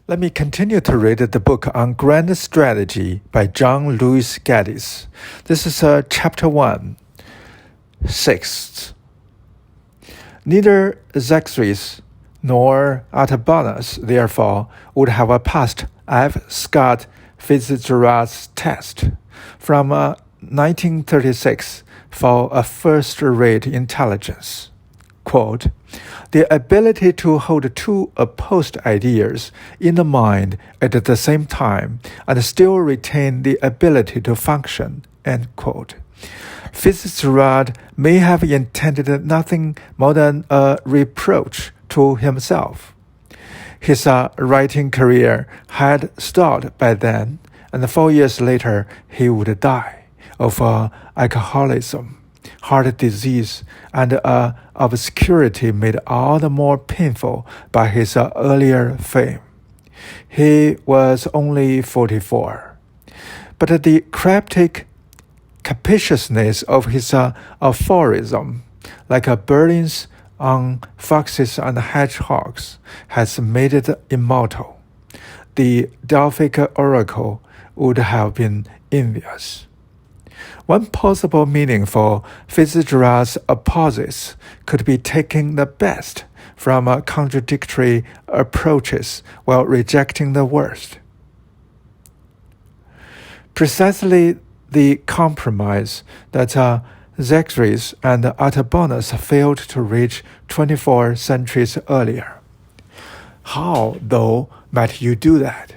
Let me continue to read the book on Grand Strategy by John Louis Gaddis. This is chapter 1, 6th. Neither Xerxes nor Artabanus, therefore, would have passed F. Scott Fitzgerald's test from 1936 for a first-rate intelligence. Quote, the ability to hold two opposed ideas in the mind at the same time and still retain the ability to function, end quote. Fitzgerald may have intended nothing more than a reproach to himself. His writing career had stalled by then, and 4 years later he would die of alcoholism, heart disease, and obscurity made all the more painful by his earlier fame. He was only 44. But the cryptic captiousness of his aphorism, like Berlin's on foxes and hedgehogs, has made it immortal. The Delphic oracle would have been envious. One possible meaning for Fitzgerald's opposites could be taking the best from contradictory approaches while rejecting the worst. Precisely the compromise that Xerxes and Artabanus failed to reach 24 centuries earlier. How, though, might you do that?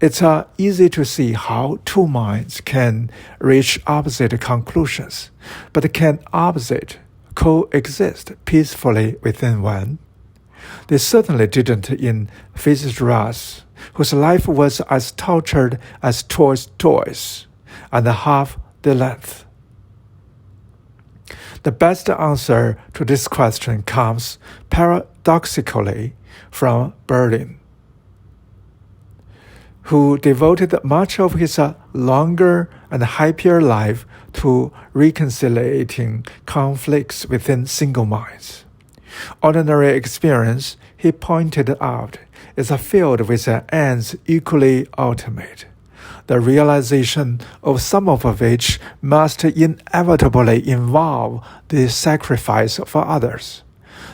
It's easy to see how two minds can reach opposite conclusions, but can opposite coexist peacefully within one? They certainly didn't in Fitzgerald's, whose life was as tortured as Tolstoy's, and half the length. The best answer to this question comes, paradoxically, from Berlin, who devoted much of his longer and happier life to reconciliating conflicts within single minds. Ordinary experience, he pointed out, is a field with ends equally ultimate, the realization of some of which must inevitably involve the sacrifice for others.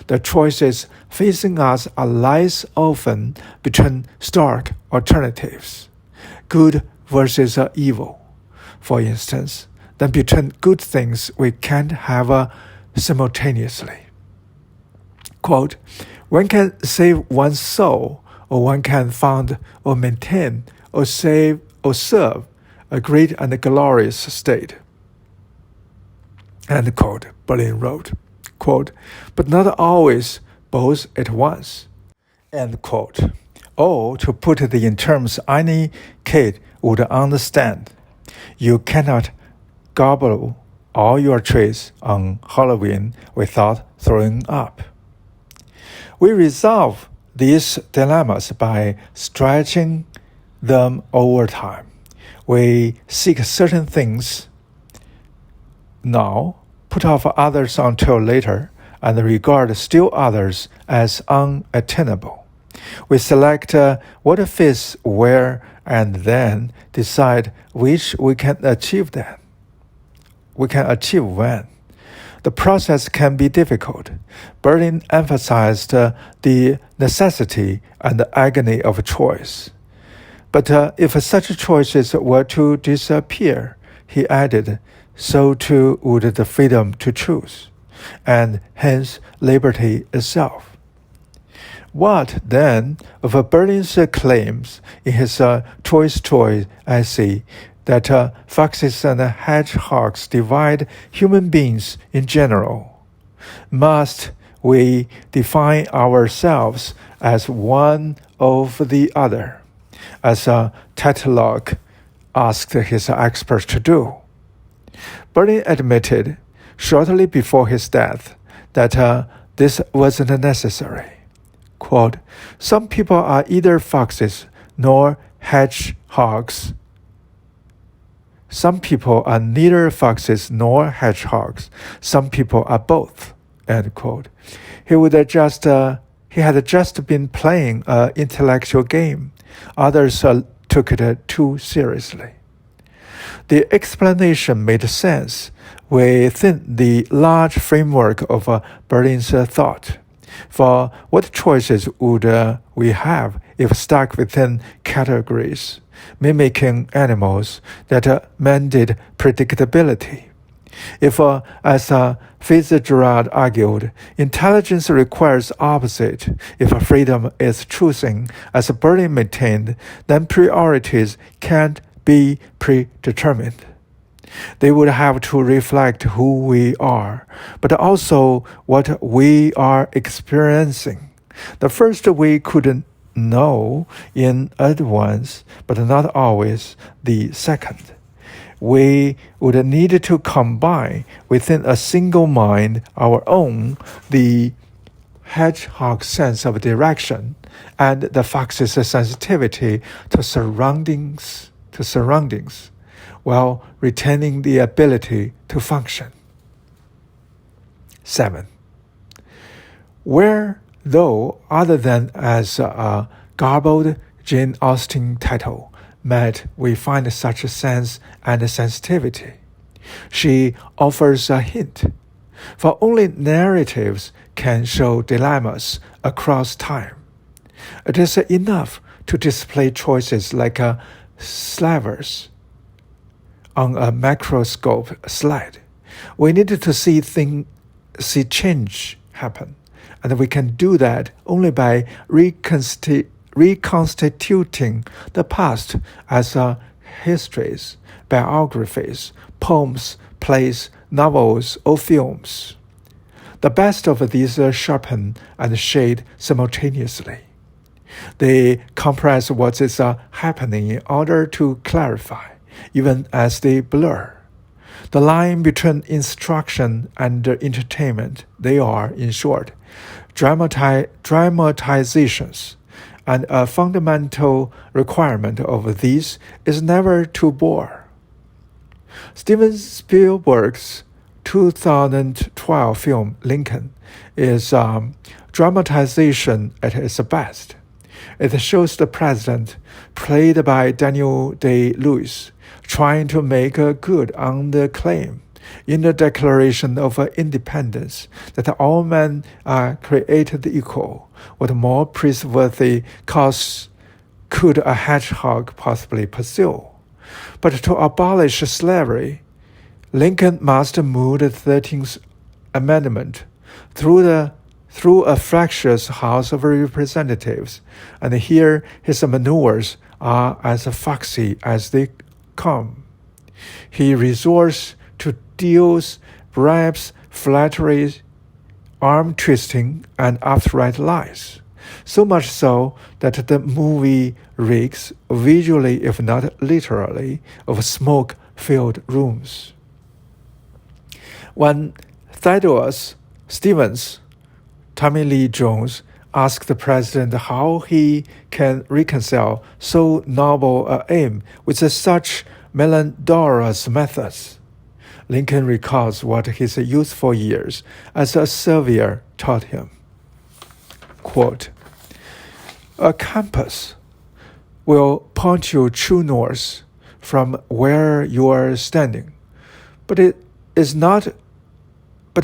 The choices facing us are less often between stark alternatives, good versus evil, for instance, than between good things we can't have simultaneously. Quote, one can save one's soul, or one can found or maintain or save or serve a great and glorious state. End quote, Berlin wrote. Quote, but not always both at once. End quote. Or, to put it in terms any kid would understand, you cannot gobble all your trees on Halloween without throwing up. We resolve these dilemmas by stretching them over time. We seek certain things now, put off others until later, and regard still others as unattainable. We select what fits where and then decide which we can achieve then. We can achieve when. The process can be difficult. Berlin emphasized the necessity and the agony of choice. But if such choices were to disappear, he added, so too would the freedom to choose, and hence liberty itself. What, then, of Berlin's claims in his Tolstoy essay that foxes and hedgehogs divide human beings in general? Must we define ourselves as one of the other, as Tetlock asked his experts to do? Berlin admitted, shortly before his death, that this wasn't necessary. Quote, some people are either foxes nor hedgehogs. Some people are neither foxes nor hedgehogs. Some people are both. End quote. He he had just been playing an intellectual game. Others took it too seriously. The explanation made sense within the large framework of Berlin's thought. For what choices would we have if stuck within categories, mimicking animals that demanded predictability? If, as Fitzgerald argued, intelligence requires opposite, if freedom is choosing, as Berlin maintained, then priorities can't be predetermined. They would have to reflect who we are, but also what we are experiencing. The first we couldn't know in advance, but not always the second. We would need to combine within a single mind our own, the hedgehog's sense of direction, and the fox's sensitivity to surroundings, while retaining the ability to function. 7. Where, though, other than as a garbled Jane Austen title, might we find such a sense and sensitivity? She offers a hint, for only narratives can show dilemmas across time. It is enough to display choices like slivers on a microscope slide. We need to see change happen, and we can do that only by reconstituting the past as histories, biographies, poems, plays, novels, or films. The best of these sharpen and shade simultaneously. They compress what is happening in order to clarify, even as they blur. The line between instruction and entertainment, they are, in short, dramatizations, and a fundamental requirement of these is never to bore. Steven Spielberg's 2012 film Lincoln is dramatization at its best. It shows the president, played by Daniel Day-Lewis, trying to make good on the claim in the Declaration of Independence that all men are created equal. What more praiseworthy cause could a hedgehog possibly pursue? But to abolish slavery, Lincoln must move the 13th Amendment through a fractious House of Representatives, and here his maneuvers are as foxy as they come. He resorts to deals, bribes, flattery, arm-twisting, and outright lies, so much so that the movie reeks, visually if not literally, of smoke-filled rooms. When Thaddeus Stevens, Tommy Lee Jones, asked the president how he can reconcile so noble an aim with such malodorous methods, Lincoln recalls what his youthful years as a surveyor taught him. Quote, "A compass will point you true north from where you are standing, but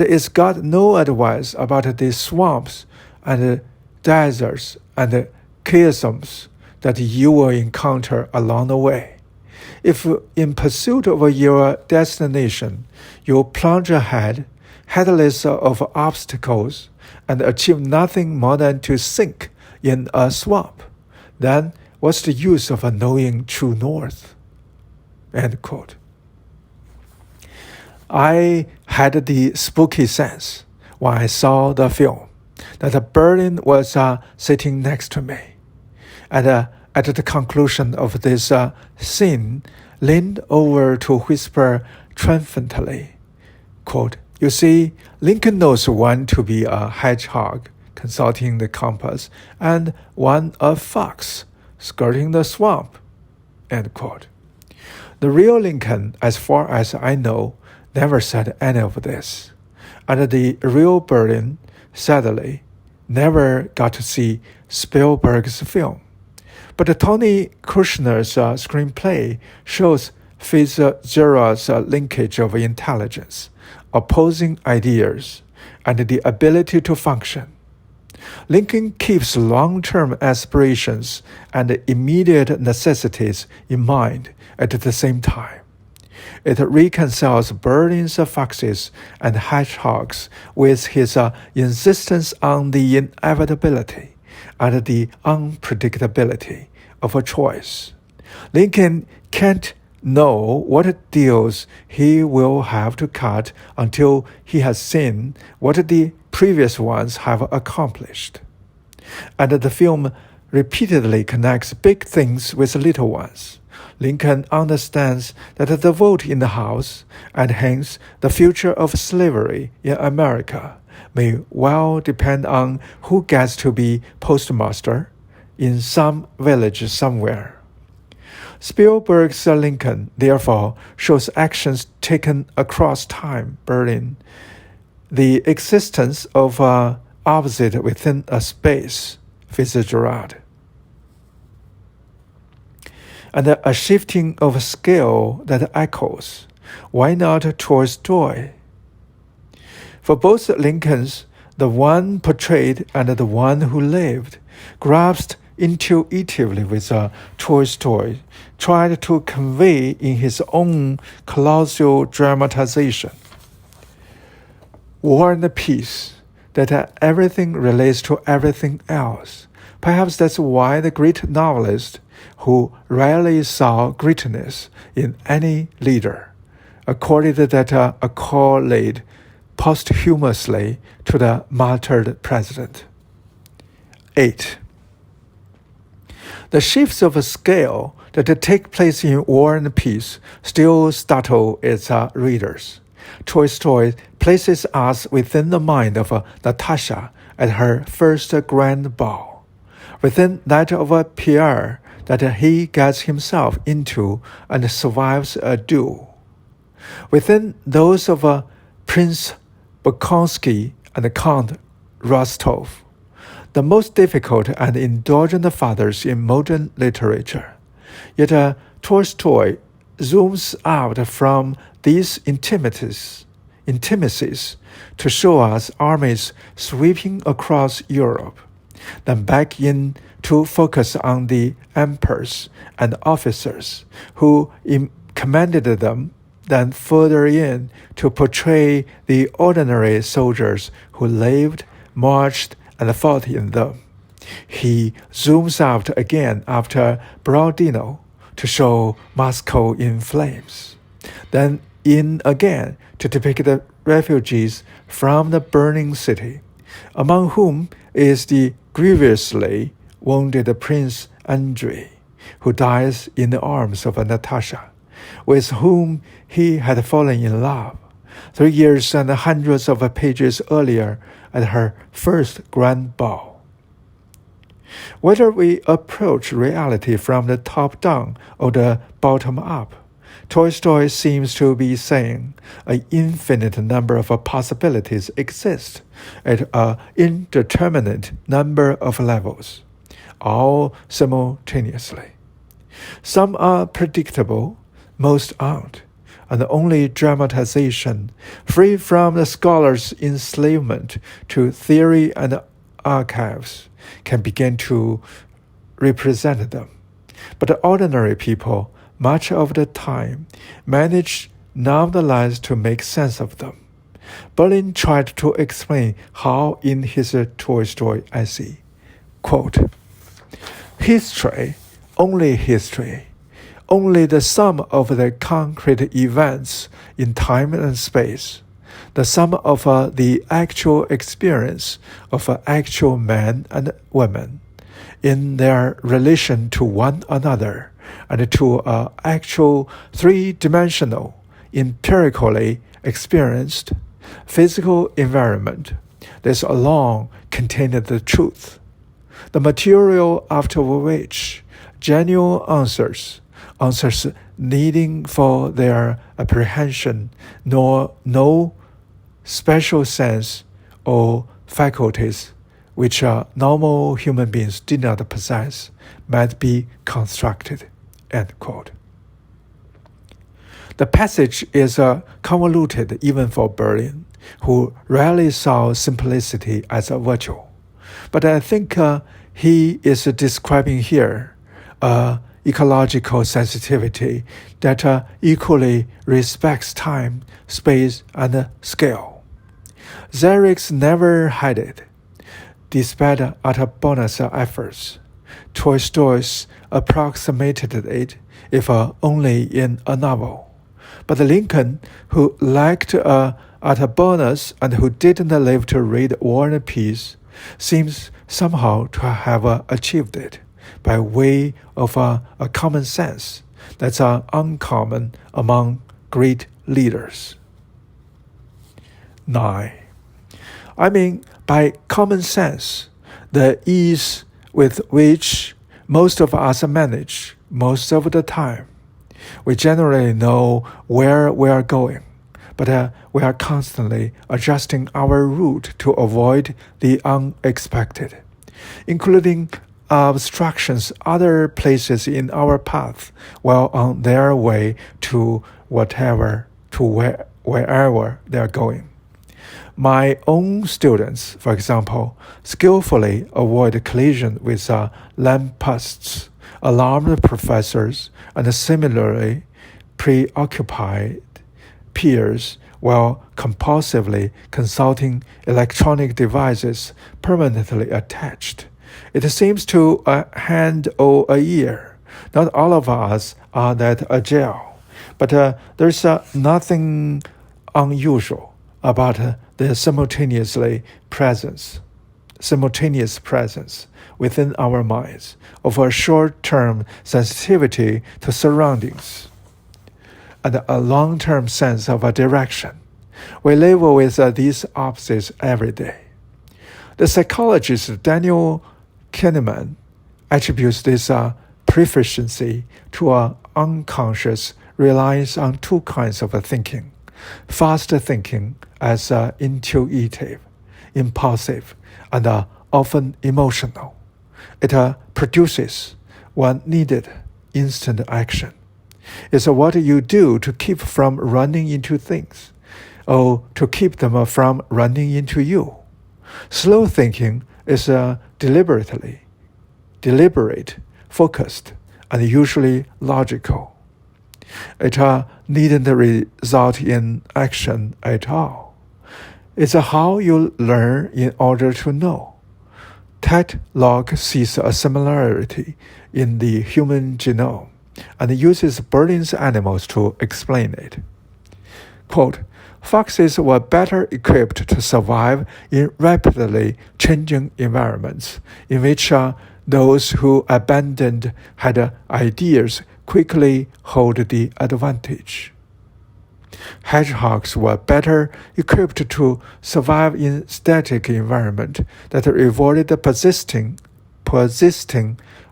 it's got no advice about the swamps and deserts and chasms that you will encounter along the way. If in pursuit of your destination, you plunge ahead, heedless of obstacles, and achieve nothing more than to sink in a swamp, then what's the use of knowing true north?" End quote. I had the spooky sense when I saw the film that Berlin was sitting next to me, and at the conclusion of this scene, leaned over to whisper triumphantly, quote, "You see, Lincoln knows when to be a hedgehog, consulting the compass, and when a fox, skirting the swamp." End quote. The real Lincoln, as far as I know, never said any of this, and the real Berlin, sadly, never got to see Spielberg's film. But Tony Kushner's screenplay shows Fitzgerald's linkage of intelligence, opposing ideas, and the ability to function. Lincoln keeps long-term aspirations and immediate necessities in mind at the same time. It reconciles Berlin's foxes and hedgehogs with his insistence on the inevitability and the unpredictability of a choice. Lincoln can't know what deals he will have to cut until he has seen what the previous ones have accomplished. And the film repeatedly connects big things with little ones. Lincoln understands that the vote in the House, and hence the future of slavery in America, may well depend on who gets to be postmaster in some village somewhere. Spielberg's Lincoln, therefore, shows actions taken across time, Berlin, the existence of an opposite within a space, Fitzgerald, and a shifting of scale that echoes. Why not Tolstoy? For both Lincolns, the one portrayed and the one who lived, grasped intuitively with Tolstoy, tried to convey in his own colossal dramatization. War and Peace, that everything relates to everything else. Perhaps that's why the great novelist, who rarely saw greatness in any leader, accorded that accolade posthumously to the martyred president. 8. The shifts of scale that take place in War and Peace still startle its readers. Tolstoy places us within the mind of Natasha at her first grand ball, within that of Pierre that he gets himself into and survives a duel, within those of Prince Bolkonsky and Count Rostov, the most difficult and indulgent fathers in modern literature. Yet Tolstoy zooms out from these intimacies to show us armies sweeping across Europe, then back in to focus on the emperors and officers who commanded them, then further in to portray the ordinary soldiers who lived, marched, and fought in them. He zooms out again after Borodino to show Moscow in flames, then in again to depict the refugees from the burning city, among whom is the grievously wounded Prince Andrei, who dies in the arms of Natasha, with whom he had fallen in love 3 years and hundreds of pages earlier at her first grand ball. Whether we approach reality from the top down or the bottom up, Tolstoy seems to be saying an infinite number of possibilities exist at an indeterminate number of levels, all simultaneously. Some are predictable, most aren't, and only dramatization, free from the scholar's enslavement to theory and archives, can begin to represent them. But ordinary people, much of the time, manage nonetheless to make sense of them. Berlin tried to explain how in his Tolstoy essay, quote, history, only the sum of the concrete events in time and space, the sum of the actual experience of actual men and women in their relation to one another and to an actual three-dimensional, empirically experienced physical environment. This alone contained the truth, the material after which genuine answers needing for their apprehension, nor no special sense or faculties which normal human beings did not possess, might be constructed. End quote. The passage is convoluted even for Berlin, who rarely saw simplicity as a virtue. But I think he is describing here ecological sensitivity that equally respects time, space, and scale. Xerxes never had it. Despite Artabanus' efforts, Tolstoy approximated it, if only in a novel. But Lincoln, who liked Artabanus and who didn't live to read War and Peace, seems somehow to have achieved it by way of a common sense that's uncommon among great leaders. 9. I mean, by common sense, the ease with which most of us manage most of the time. We generally know where we are going, but we are constantly adjusting our route to avoid the unexpected, including obstructions other places in our path while on their way to wherever they are going. My own students, for example, skillfully avoid collision with lampposts, alarmed professors, and similarly preoccupied peers while compulsively consulting electronic devices permanently attached. It seems to a hand or a year. Not all of us are that agile, but there's nothing unusual about the simultaneous presence within our minds of a short-term sensitivity to surroundings and a long-term sense of a direction. We live with these opposites every day. The psychologist Daniel Kahneman attributes this proficiency to an unconscious reliance on two kinds of thinking: fast thinking as intuitive, impulsive, and often emotional. It produces one needed instant action. It's what you do to keep from running into things, or to keep them from running into you. Slow thinking is deliberate, focused, and usually logical. It needn't result in action at all. It's how you learn in order to know. Ted Locke sees a similarity in the human genome and uses Berlin's animals to explain it. Quote, foxes were better equipped to survive in rapidly changing environments in which those who abandoned had ideas quickly hold the advantage. Hedgehogs were better equipped to survive in static environment that rewarded persisting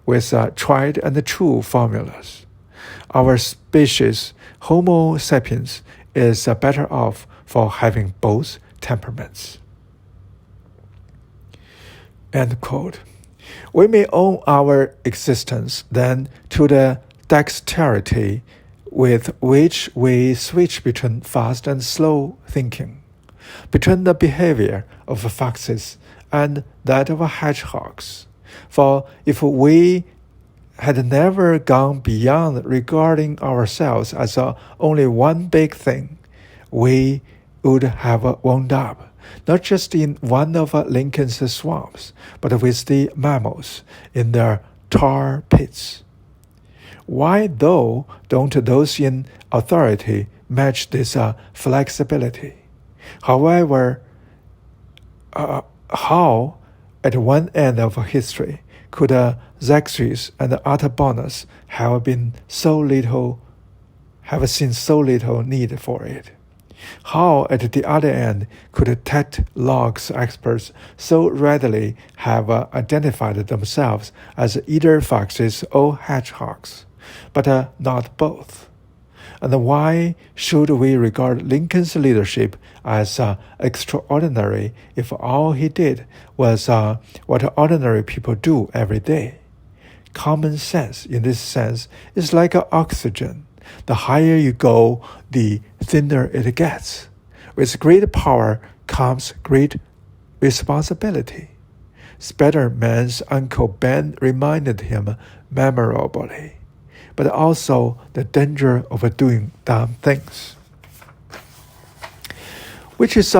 with tried and true formulas. Our species, Homo sapiens, is better off for having both temperaments. End quote. We may owe our existence then to the dexterity with which we switch between fast and slow thinking, between the behavior of foxes and that of hedgehogs. For if we had never gone beyond regarding ourselves as only one big thing, we would have wound up, not just in one of Lincoln's swamps, but with the mammals in their tar pits. Why, though, don't those in authority match this flexibility? However, how, at one end of history, could Xerxes and Artabanus have seen so little need for it? How, at the other end, could Ted Locke's experts so readily have identified themselves as either foxes or hedgehogs, but not both? And why should we regard Lincoln's leadership as extraordinary if all he did was what ordinary people do every day? Common sense, in this sense, is like oxygen. The higher you go, the thinner it gets. With great power comes great responsibility. Spider-Man's Uncle Ben reminded him memorably, but also the danger of doing dumb things. Which is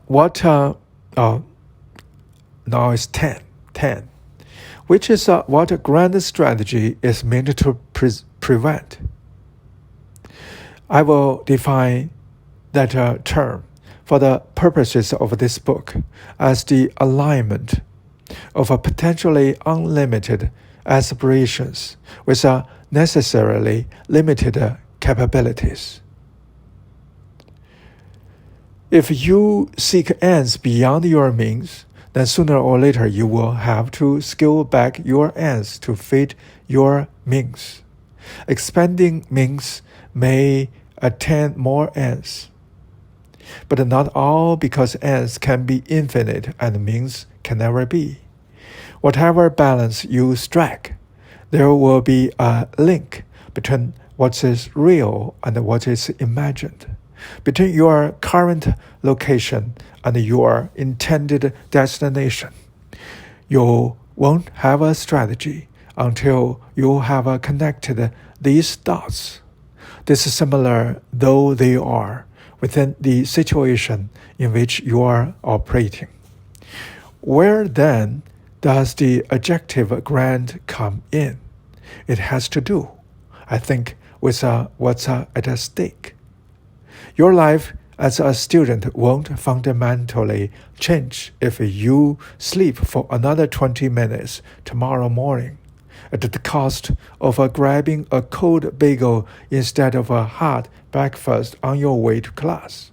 what, now it's 10. Which is what a grand strategy is meant to prevent. I will define that term for the purposes of this book as the alignment of potentially unlimited aspirations with necessarily limited capabilities. If you seek ends beyond your means, then sooner or later you will have to scale back your ends to fit your means. Expanding means may attain more ends, but not all, because ends can be infinite and means can never be. Whatever balance you strike, there will be a link between what is real and what is imagined, between your current location and your intended destination. You won't have a strategy until you have connected these dots, dissimilar though they are, within the situation in which you are operating. Where then does the adjective grand come in? It has to do, I think, with what's at stake. Your life as a student won't fundamentally change if you sleep for another 20 minutes tomorrow morning at the cost of grabbing a cold bagel instead of a hot breakfast on your way to class.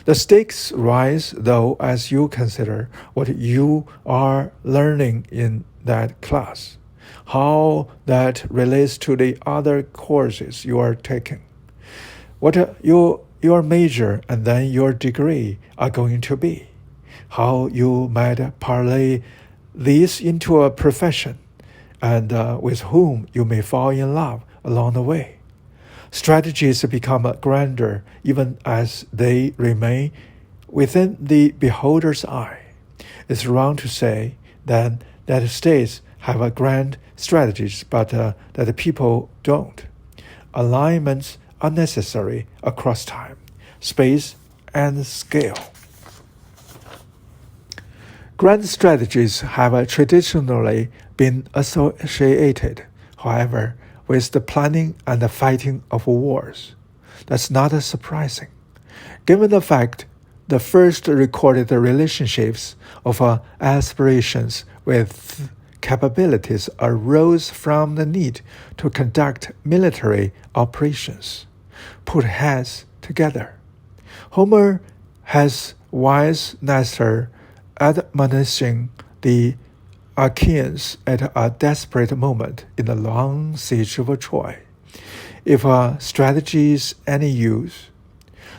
The stakes rise, though, as you consider what you are learning in that class, how that relates to the other courses you are taking, what your major and then your degree are going to be, how you might parlay these into a profession, and with whom you may fall in love along the way. Strategies become grander even as they remain within the beholder's eye. It's wrong to say then that states have grand strategies, but that people don't. Alignments are necessary across time, space, and scale. Grand strategies have traditionally been associated, however, with the planning and the fighting of wars. That's not surprising, given the fact the first recorded relationships of aspirations with capabilities arose from the need to conduct military operations, put heads together. Homer has wise Nestor admonishing the Achaeans at a desperate moment in the long siege of Troy. If strategy is any use,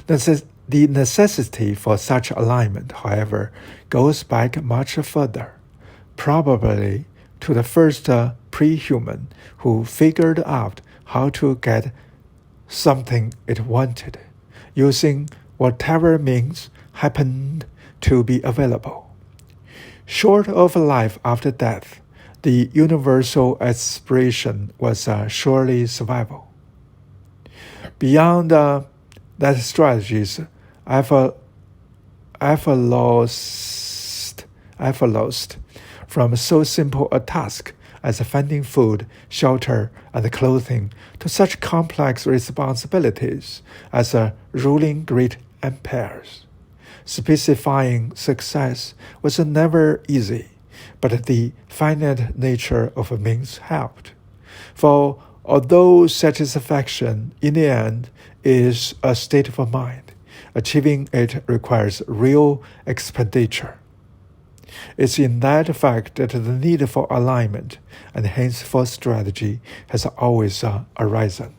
the necessity for such alignment, however, goes back much further, probably to the first pre-human who figured out how to get something it wanted, using whatever means happened to be available. Short of life after death, the universal aspiration was surely survival. Beyond that strategies, I've lost from so simple a task as finding food, shelter, and clothing to such complex responsibilities as ruling great empires. Specifying success was never easy, but the finite nature of means helped. For although satisfaction in the end is a state of mind, achieving it requires real expenditure. It's in that fact that the need for alignment and hence for strategy has always arisen.